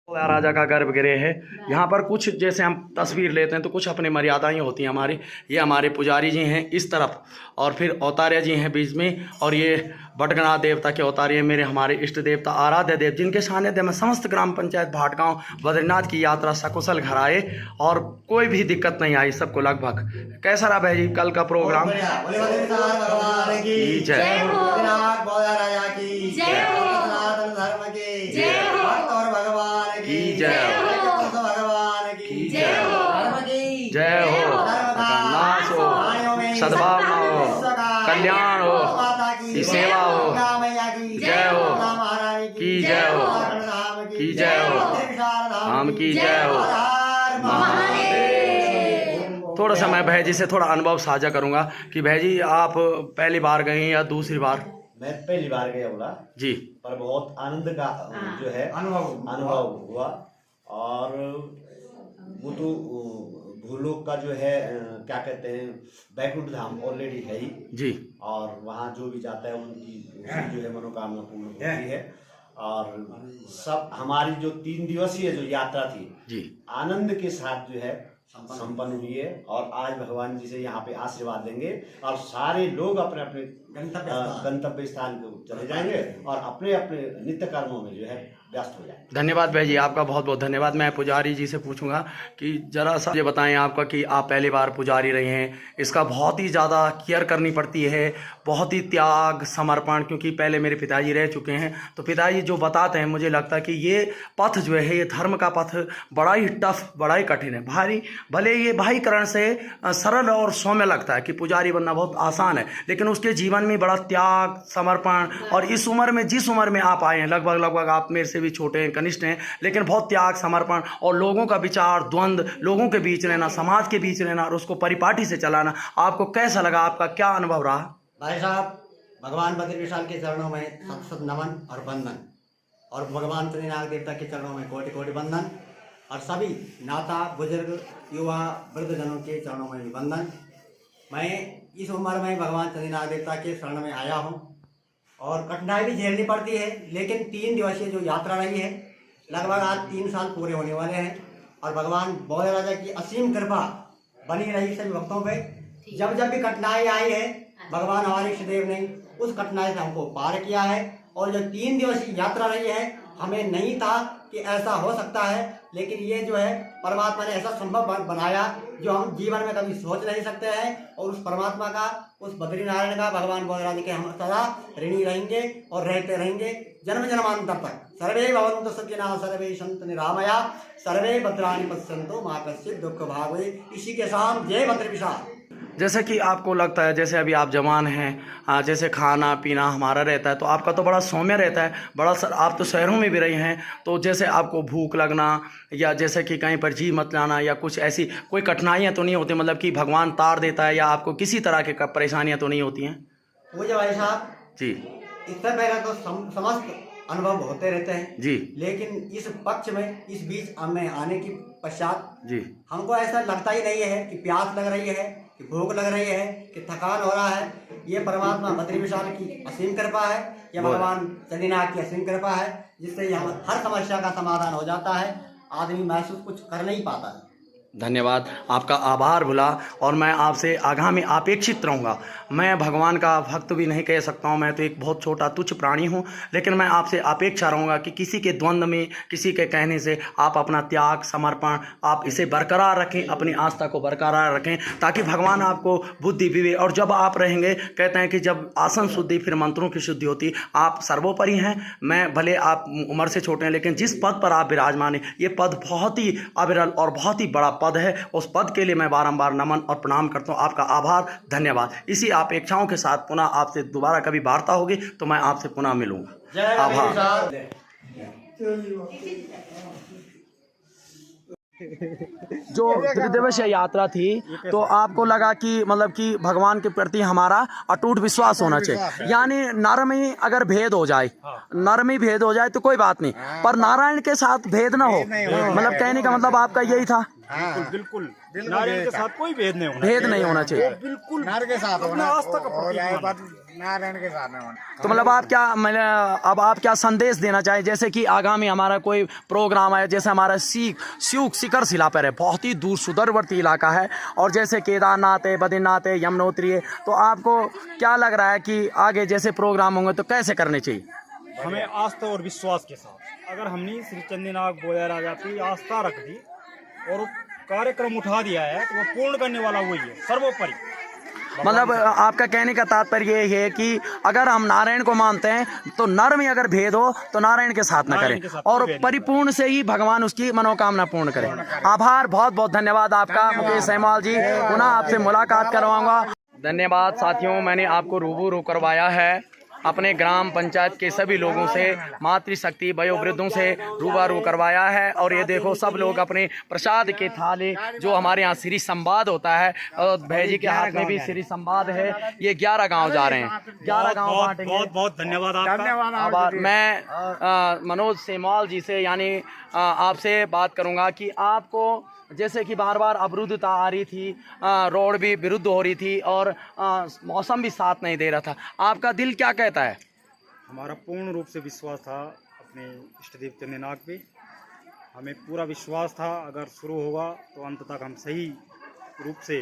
राजा का गर्भगृह है। यहाँ पर कुछ जैसे हम तस्वीर लेते हैं तो कुछ अपनी मर्यादाएं होती हैं हमारी। ये हमारे पुजारी जी हैं इस तरफ और फिर अवतार्य जी हैं बीच में, और ये बटगनाथ देवता के अवतार्य मेरे हमारे इष्ट देवता आराध्य देव, जिनके सानिध्य में समस्त ग्राम पंचायत भाटगांव बद्रीनाथ की यात्रा सकुशल घर आए और कोई भी दिक्कत नहीं आई सबको लगभग। कैसा रहा भाई जी कल का प्रोग्राम? की जय की जय हो, नाश हो, सद्भावना हो, कल्याण हो, की सेवा हो, जय हो, की जय हो, की जय हो, हम की जय हो। थोड़ा सा मैं भाई जी से थोड़ा अनुभव साझा करूंगा कि भाई जी आप पहली बार गए या दूसरी बार? मैं पहली बार गया बोला जी, पर बहुत आनंद का जो है अनुभव हुआ। और वो तो भूलोक का जो है क्या कहते हैं बैकुंठ धाम ऑलरेडी है ही जी, और वहाँ जो भी जाता है उनकी जो है मनोकामना पूर्ण होती है। और सब हमारी जो 3 दिवसीय जो यात्रा थी जी, आनंद के साथ जो है संपन्न हुई है। और आज भगवान जी से यहाँ पे आशीर्वाद लेंगे और सारे लोग अपने अपने गंतव्य स्थान को चले जाएंगे और अपने अपने नित्य कर्मों में जो है व्यस्त हो जाएंगे। धन्यवाद भाई जी, आपका बहुत बहुत धन्यवाद। मैं पुजारी जी से पूछूंगा कि जरा सा ये बताएं आपका कि आप पहली बार पुजारी रहे हैं, इसका बहुत ही ज़्यादा केयर करनी पड़ती है, बहुत ही त्याग समर्पण, क्योंकि पहले मेरे पिताजी रह चुके हैं तो पिताजी जो बताते हैं मुझे लगता है कि ये पथ जो है ये धर्म का पथ बड़ा ही टफ, बड़ा ही कठिन है, भारी। भले ये बाह्यकरण से सरल और सौम्य लगता है कि पुजारी बनना बहुत आसान है, लेकिन उसके जीवन में बड़ा त्याग समर्पण, और इस उम्र में जिस उम्र में आप आए हैं लगभग आप मेरे से भी छोटे हैं, कनिष्ठ हैं, लेकिन बहुत त्याग समर्पण और लोगों का विचार द्वंद्व, लोगों के बीच रहना, समाज के बीच रहना और उसको परिपाटी से चलाना, आपको कैसा लगा? आपका क्या अनुभव रहा? भाई साहब, भगवान बद्री विशाल के चरणों में सत सत नमन और वंदन, और भगवान त्रिनाग देवता के चरणों में कोटि कोटि वंदन, और सभी नाता बुजुर्ग युवा वृद्धजनों के चरणों में भी वंदन। मैं इस उम्र में भगवान त्रिनाग देवता के शरण में आया हूँ और कठिनाई भी झेलनी पड़ती है, लेकिन 3 दिवसीय जो यात्रा रही है लगभग आज 3 साल पूरे होने वाले हैं और भगवान बौद्ध राजा की असीम कृपा बनी रही सभी भक्तों पे। जब जब भी कठिनाई आई है भगवान हमारे इष्टदेव ने उस कठिनाई से हमको पार किया है। और जो 3 दिवसीय यात्रा रही है हमें नहीं था कि ऐसा हो सकता है, लेकिन ये जो है परमात्मा ने ऐसा संभव बनाया जो हम जीवन में कभी सोच नहीं सकते हैं। और उस परमात्मा का, उस बद्रीनारायण का, भगवान बौद्धराज के हम सदा ऋणी रहेंगे और रहते रहेंगे जन्म जन्मांतर तक। सर्वे भवन्तु सुखिनः सर्वे सन्तु निरामया सर्वे भद्राणि पश्यन्तु मा कश्चित् दुःख भाग भवेत्। इसी के साथ जय बद्री विशाल। जैसे कि आपको लगता है जैसे अभी आप जवान हैं, जैसे खाना पीना हमारा रहता है तो आपका तो बड़ा सौम्य रहता है, बड़ा सर आप तो शहरों में भी रहे हैं, तो जैसे आपको भूख लगना या जैसे कि कहीं पर जी मत लाना या कुछ ऐसी कोई कठिनाइयाँ तो नहीं होती, मतलब कि भगवान तार देता है या आपको किसी तरह के परेशानियाँ तो नहीं होती हैं? मुझे भाई साहब जी, इससे पहले तो समस्त अनुभव होते रहते हैं जी, लेकिन इस पक्ष में इस बीच में आने के पश्चात जी, हमको ऐसा लगता ही नहीं है कि प्यास लग रही है, कि भूख लग रही है, कि थकान हो रहा है। ये परमात्मा बद्री विशाल की असीम कृपा है, यह भगवान शनिनाथ की असीम कृपा है, जिससे हम हर समस्या का समाधान हो जाता है। आदमी महसूस कुछ कर नहीं पाता है। धन्यवाद, आपका आभार भुला। और मैं आपसे आगामी अपेक्षित रहूँगा। मैं भगवान का भक्त भी नहीं कह सकता हूँ, मैं तो एक बहुत छोटा तुच्छ प्राणी हूँ, लेकिन मैं आपसे अपेक्षा रहूँगा कि किसी के द्वंद्व में, किसी के कहने से आप अपना त्याग समर्पण आप इसे बरकरार रखें, अपनी आस्था को बरकरार रखें, ताकि भगवान आपको बुद्धि विवेक, और जब आप रहेंगे, कहते हैं कि जब आसन शुद्धि फिर मंत्रों की शुद्धि होती। आप सर्वोपरि हैं, मैं भले आप उम्र से छोटे हैं, लेकिन जिस पद पर आप विराजमान हैं ये पद बहुत ही अविरल और बहुत ही बड़ा पद है। उस पद के लिए मैं बारंबार नमन और प्रणाम करता हूँ। आपका आभार, धन्यवाद। इसी अपेक्षाओं के साथ पुनः आपसे दोबारा कभी वार्ता होगी तो मैं आपसे पुनः मिलूंगा। आभार। जो त्रिदिवसीय यात्रा थी तो आपको लगा कि मतलब कि भगवान के प्रति हमारा अटूट विश्वास होना चाहिए, यानी नर में अगर भेद हो जाए, नर में भेद हो जाए तो कोई बात नहीं, पर नारायण के साथ भेद ना हो, मतलब कहने का मतलब आपका यही था? बिल्कुल नारायण के साथ कोई भेद नहीं होना भेद नहीं होना चाहिए। बिल्कुल नार के साथ अपना होना आस्था का हो जाए प्रतीक पर नारायण के साथ नहीं होना। तो मतलब आप क्या अब आप क्या संदेश देना चाहें, जैसे कि आगामी हमारा कोई प्रोग्राम है, जैसे हमारा शिव शिखर शिला पर है, बहुत ही दूर सुदूरवर्ती इलाका है, और जैसे केदारनाथ है, बद्रीनाथ है, यमुनोत्री है, तो आपको क्या लग रहा है कि आगे जैसे प्रोग्राम होंगे तो कैसे करने चाहिए? हमें आस्था और विश्वास के साथ, अगर हमने श्री चंदीनाग बोया राजा की आस्था रख दी और कार्यक्रम उठा दिया है तो वो पूर्ण करने वाला वही है सर्वोपरि। मतलब आपका कहने का तात्पर्य ये है कि अगर हम नारायण को मानते हैं तो नर में अगर भेद हो तो नारायण के साथ न नारायण के करें साथ और कोई भेद परिपूर्ण से ही भगवान उसकी मनोकामना पूर्ण करें। आभार, बहुत बहुत धन्यवाद आपका मुकेश सैमाल जी, पुनः आपसे मुलाकात करवाऊंगा। धन्यवाद साथियों, मैंने आपको रूबरू करवाया है अपने ग्राम पंचायत के सभी लोगों से, मातृशक्ति वयोवृद्धों से रूबरू करवाया है। और ये देखो सब लोग अपने प्रसाद के थाली, जो हमारे यहाँ श्री संवाद होता है, और भैजी के हाथ में भी श्री संवाद है, ये 11 गांव जा रहे हैं, 11 गांव बांटेंगे। बहुत बहुत धन्यवाद आपका। आभार। मैं मनोज सेमाल जी से यानी आपसे बात करूंगा कि आपको जैसे कि बार बार अवरुद्धता आ रही थी, रोड भी विरुद्ध हो रही थी और मौसम भी साथ नहीं दे रहा था, आपका दिल क्या कहता है? हमारा पूर्ण रूप से विश्वास था अपने इष्टदेव चंदीनाग पे, हमें पूरा विश्वास था अगर शुरू होगा तो अंत तक हम सही रूप से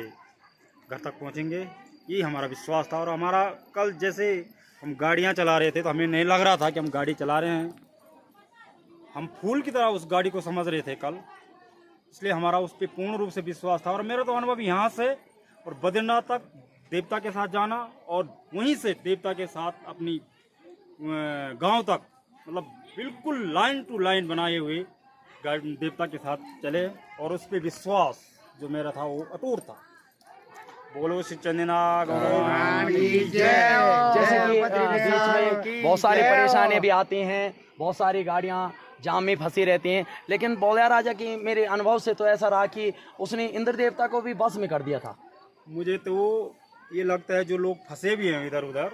घर तक पहुंचेंगे, यही हमारा विश्वास था। और हमारा कल जैसे हम गाड़ियां चला रहे थे तो हमें नहीं लग रहा था कि हम गाड़ी चला रहे हैं, हम फूल की तरह उस गाड़ी को समझ रहे थे कल, इसलिए हमारा उस पर पूर्ण रूप से विश्वास था। और मेरा तो अनुभव यहाँ से और बद्रीनाथ तक देवता के साथ जाना और वहीं से देवता के साथ अपनी गांव तक, मतलब बिल्कुल लाइन टू लाइन बनाए हुए गाड़ी देवता के साथ चले और उस पर विश्वास जो मेरा था वो अटूट था। बोलो श्री चंदीनाग। जैसे कि बीच में बहुत सारी परेशानियां भी आती हैं, बहुत सारी गाड़ियां जाम में फंसी रहती हैं, लेकिन बोलिया राजा की मेरे अनुभव से तो ऐसा रहा कि उसने इंद्र देवता को भी बस में कर दिया था। मुझे तो ये लगता है जो लोग फंसे भी हैं इधर उधर,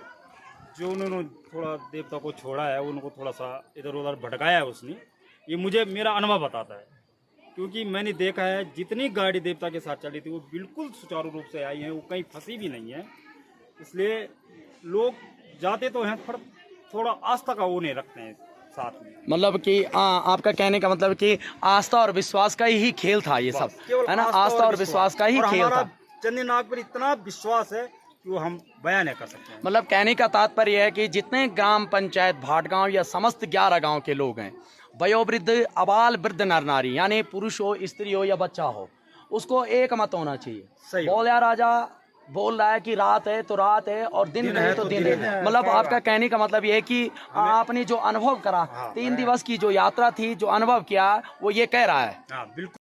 जो उन्होंने थोड़ा देवता को छोड़ा है, उनको थोड़ा सा इधर उधर भटकाया है उसने, ये मुझे मेरा अनुभव बताता है। क्योंकि मैंने देखा है जितनी गाड़ी देवता के साथ चली थी वो बिल्कुल सुचारू रूप से आई है, वो कहीं फंसी भी नहीं है। इसलिए लोग जाते तो हैं पर थोड़ा आस्था का वो नहीं रखते हैं साथ में। मतलब कि आपका कहने का मतलब कि आस्था और विश्वास का ही खेल था ये सब, है ना? आस्था और विश्वास का ही खेल था। चंदीनाग पर इतना विश्वास है कि वो हम बयान नहीं कर सकते हैं। मतलब कहने का तात्पर्य है कि जितने ग्राम पंचायत भाटगांव या समस्त 11 गांव के लोग हैं, वयोवृद्ध अबाल वृद्ध नर नारी, यानी पुरुष हो, स्त्री हो या बच्चा हो, उसको एक मत होना चाहिए। सही बोलिया राजा बोल रहा है कि रात है तो रात है और दिन है तो दिन है। मतलब आपका कहने का मतलब ये है कि आपने जो अनुभव करा, 3 दिवस की जो यात्रा थी, जो अनुभव किया, वो ये कह रहा है। हाँ बिल्कुल।